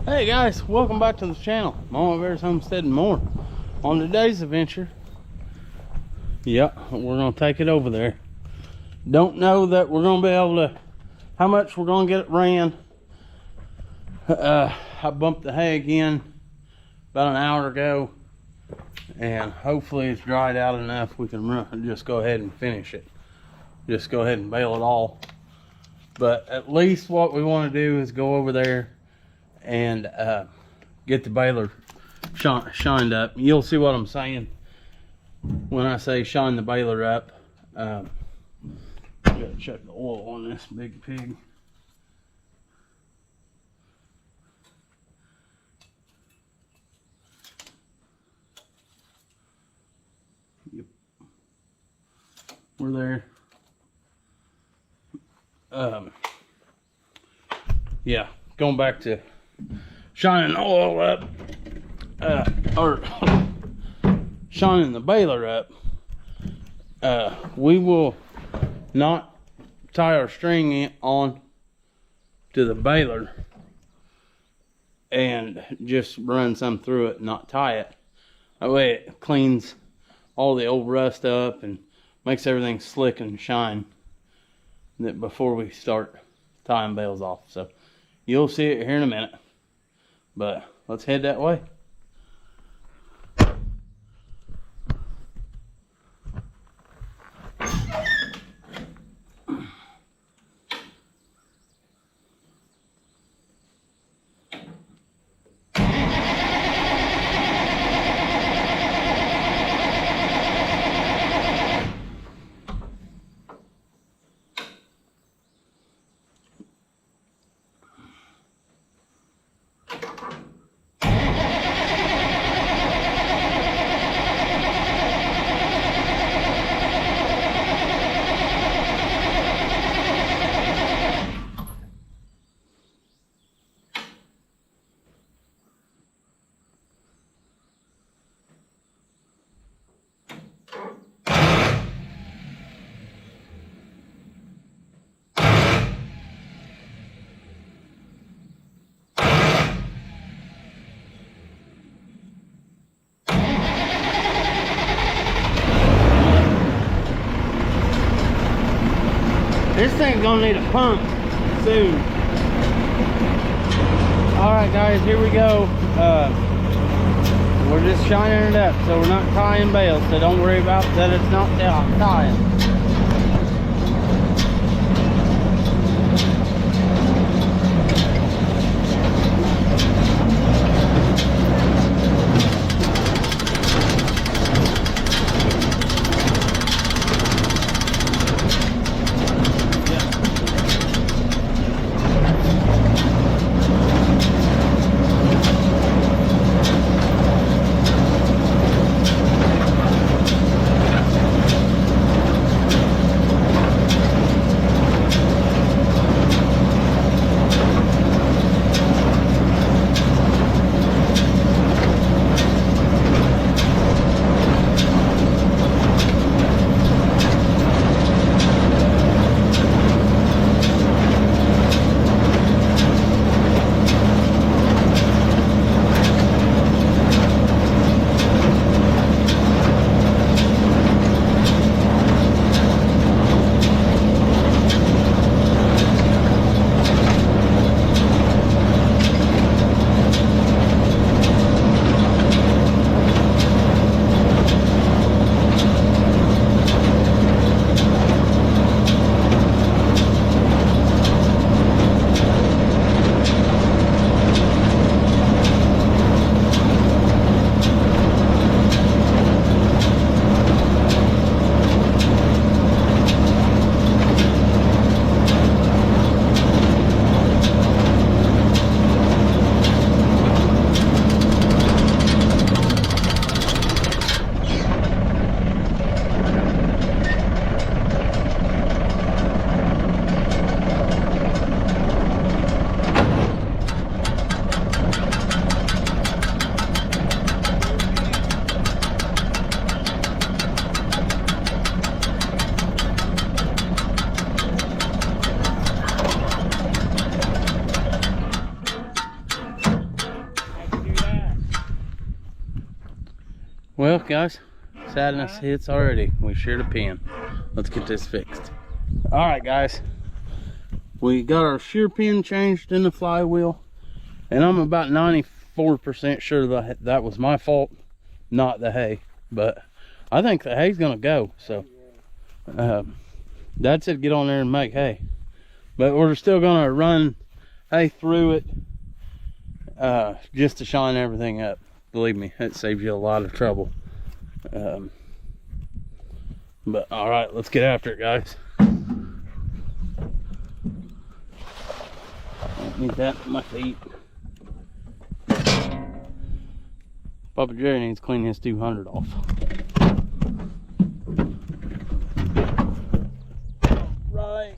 Hey guys, welcome back to the channel, Mama Bear's Homestead and More. On today's adventure, we're gonna take it over there. Don't know that we're gonna be able to, how much we're gonna get it ran. I bumped the hay again about an hour ago, and hopefully it's dried out enough we can just go ahead and finish it. Just go ahead and bale it all. But at least what we want to do is go over there and get the baler shined up. You'll see what I'm saying when I say shine the baler up. Gotta check the oil on this big pig. Yep, we're there. Yeah, going back to shining the oil up, or shining the baler up. We will not tie our string on to the baler and just run some through it and not tie it. That way it cleans all the old rust up and makes everything slick and shine that before we start tying bales off. So you'll see it here in a minute, but let's head that way. This thing's gonna need a pump soon. Alright guys, here we go. We're just shining it up, so we're not tying bales, so don't worry about that it's not tying. Well, guys, sadness hits already. We sheared a pin. Let's get this fixed. All right, guys. We got our shear pin changed in the flywheel, and I'm about 94% sure that was my fault, not the hay. But I think the hay's gonna go. So Dad said get on there and make hay. But we're still gonna run hay through it just to shine everything up. Believe me, it saves you a lot of trouble. But all right, let's get after it, guys. Don't need that on my feet. Papa Jerry needs to clean his 200 off. Right.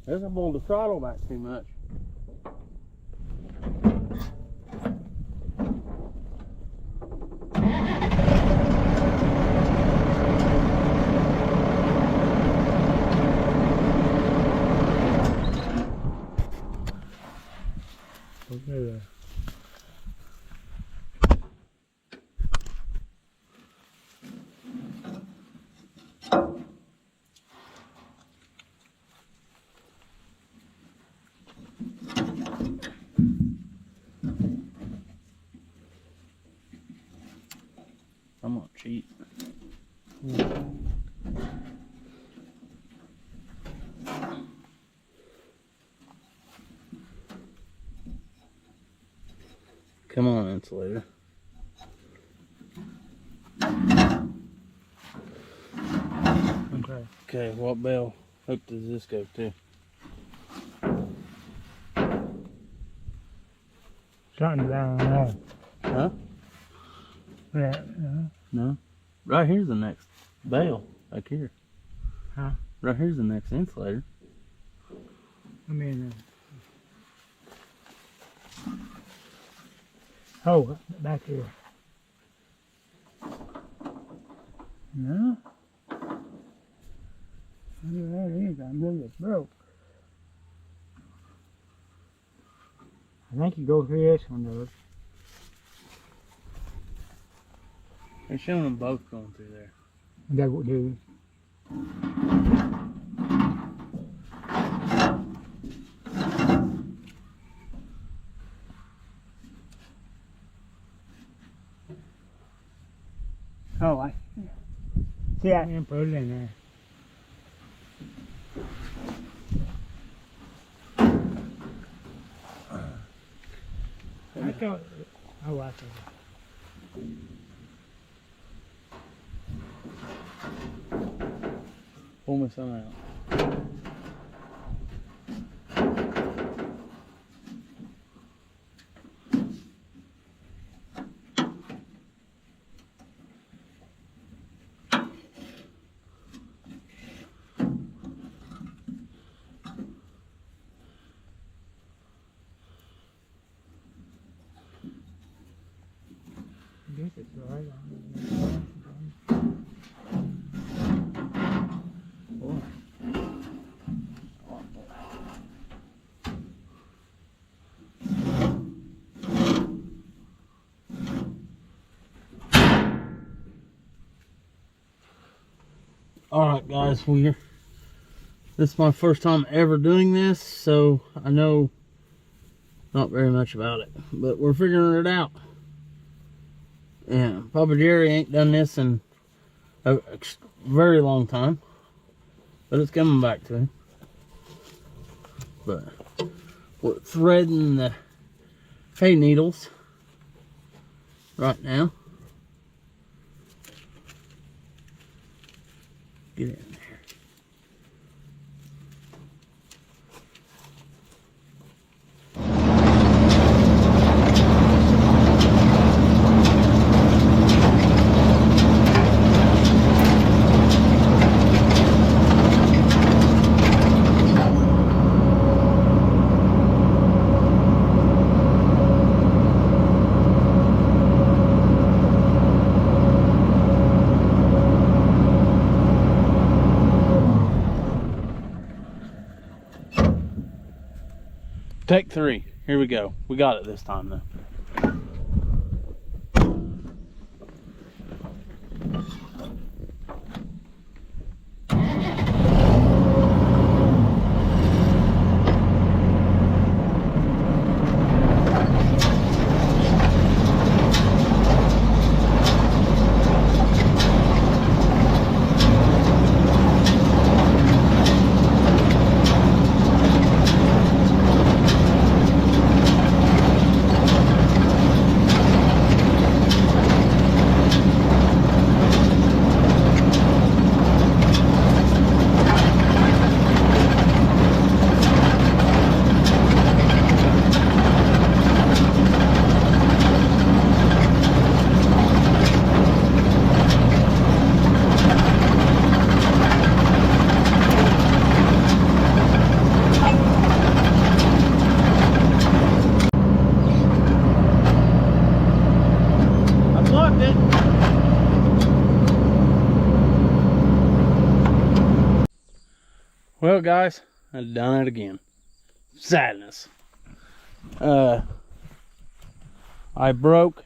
There's a pull the throttle back too much. Okay. I'm gonna cheat. Come on, Insulator. Okay. Okay, what bell hook does this go to? Something down there. Huh? Yeah. No. Right here's the next bell. Back here. Huh? Right here's the next insulator. I mean, Oh, back here. No? Look at that, anything. Look, it's broke. I think you go through this one, though. They're showing them both going through there. That would do. Oh, I see that and put it in there. I thought, oh, I thought. Pull my son out. I guess it's right on. Alright guys, this is my first time ever doing this, so I know not very much about it, but we're figuring it out. And Papa Jerry ain't done this in a very long time, but it's coming back to him. But we're threading the hay needles right now. Get in there. Take 3. Here we go. We got it this time though. Well guys, I've done it again. Sadness. I broke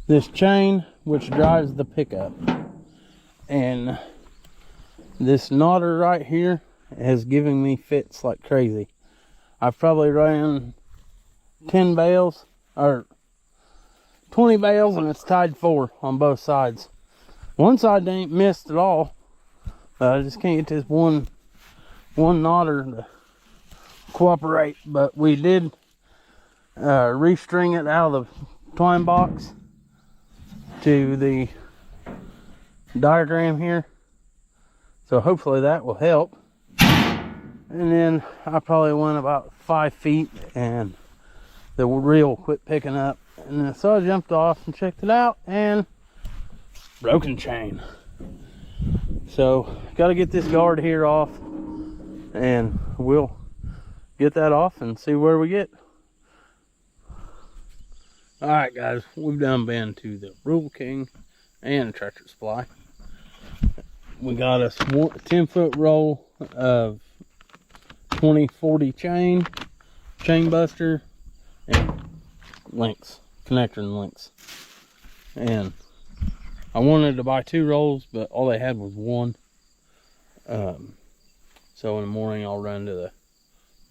this chain which drives the pickup, and this knotter right here is giving me fits like crazy. I've probably ran 10 bales or 20 bales and it's tied 4 on both sides. One side ain't missed at all. I just can't get this one knotter to cooperate, but we did restring it out of the twine box to the diagram here, so hopefully that will help. And then I probably went about 5 feet and the reel quit picking up, and then so I jumped off and checked it out, and broken chain. So got to get this guard here off, and we'll get that off and see where we get. All right, guys, we've done been to the Rule King and Tractor Supply. We got us a 10-foot roll of 2040 chain buster, and links, connector and links. And I wanted to buy 2 rolls, but all they had was 1. So in the morning I'll run to the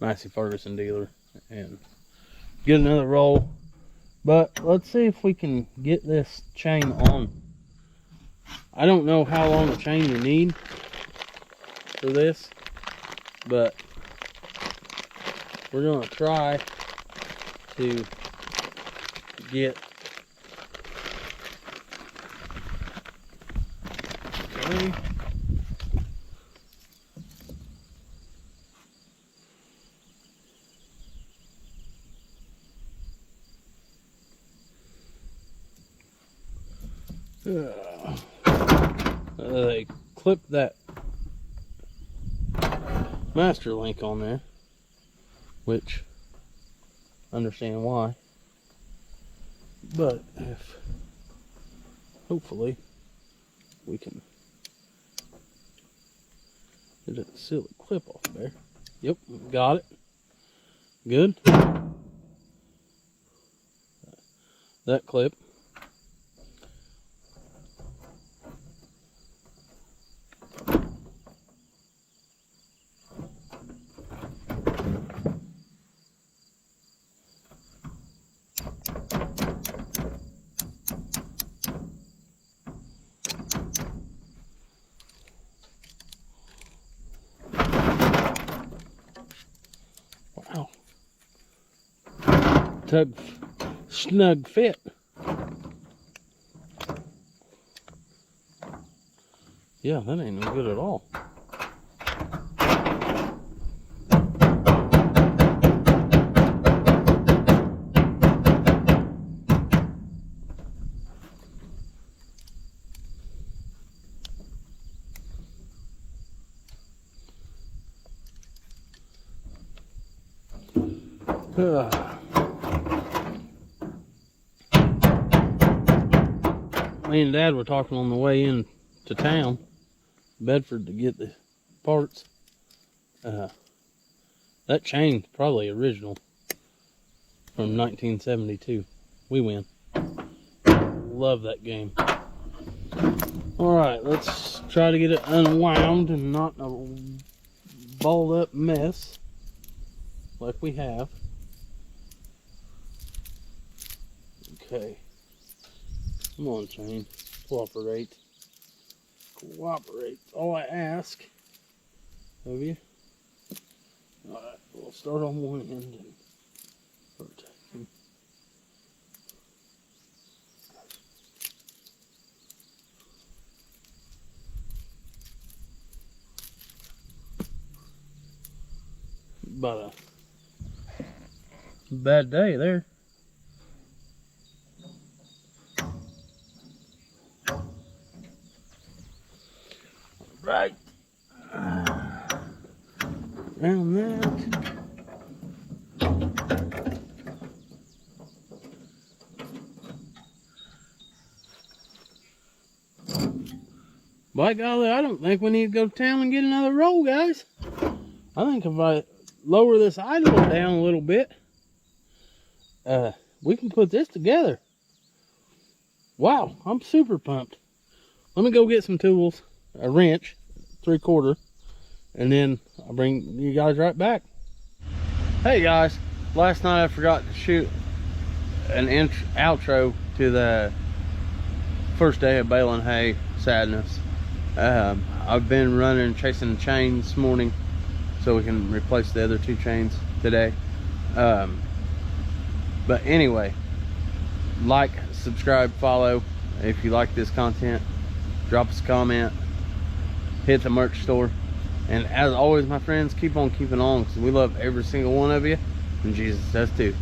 Massey Ferguson dealer and get another roll. But let's see if we can get this chain on. I don't know how long the chain you need for this, but we're gonna try to get okay. They clipped that master link on there, which I understand why, but if hopefully we can get a silly clip off there. Yep, got it. Good. That clip. Wow. Snug fit. Yeah, that ain't no good at all. Me and Dad were talking on the way in to town, Bedford, to get the parts. That chain's probably original from 1972. We win. Love that game. Alright, let's try to get it unwound and not a balled up mess like we have. Okay. Come on, chain. Cooperate. Cooperate. All I ask of you. Alright, we'll start on one end and rotate him. About a bad day there. Right. Around that. By golly, I don't think we need to go to town and get another roll, guys. I think if I lower this idler down a little bit, we can put this together. Wow, I'm super pumped. Let me go get some tools, a wrench, 3/4, and then I'll bring you guys right back. Hey guys, last night I forgot to shoot an outro to the first day of baling hay sadness. I've been running, chasing the chain this morning so we can replace the other 2 chains today. But anyway, like, subscribe, follow. If you like this content, drop us a comment, hit the merch store, and as always, my friends, keep on keeping on, because we love every single one of you, and Jesus does too.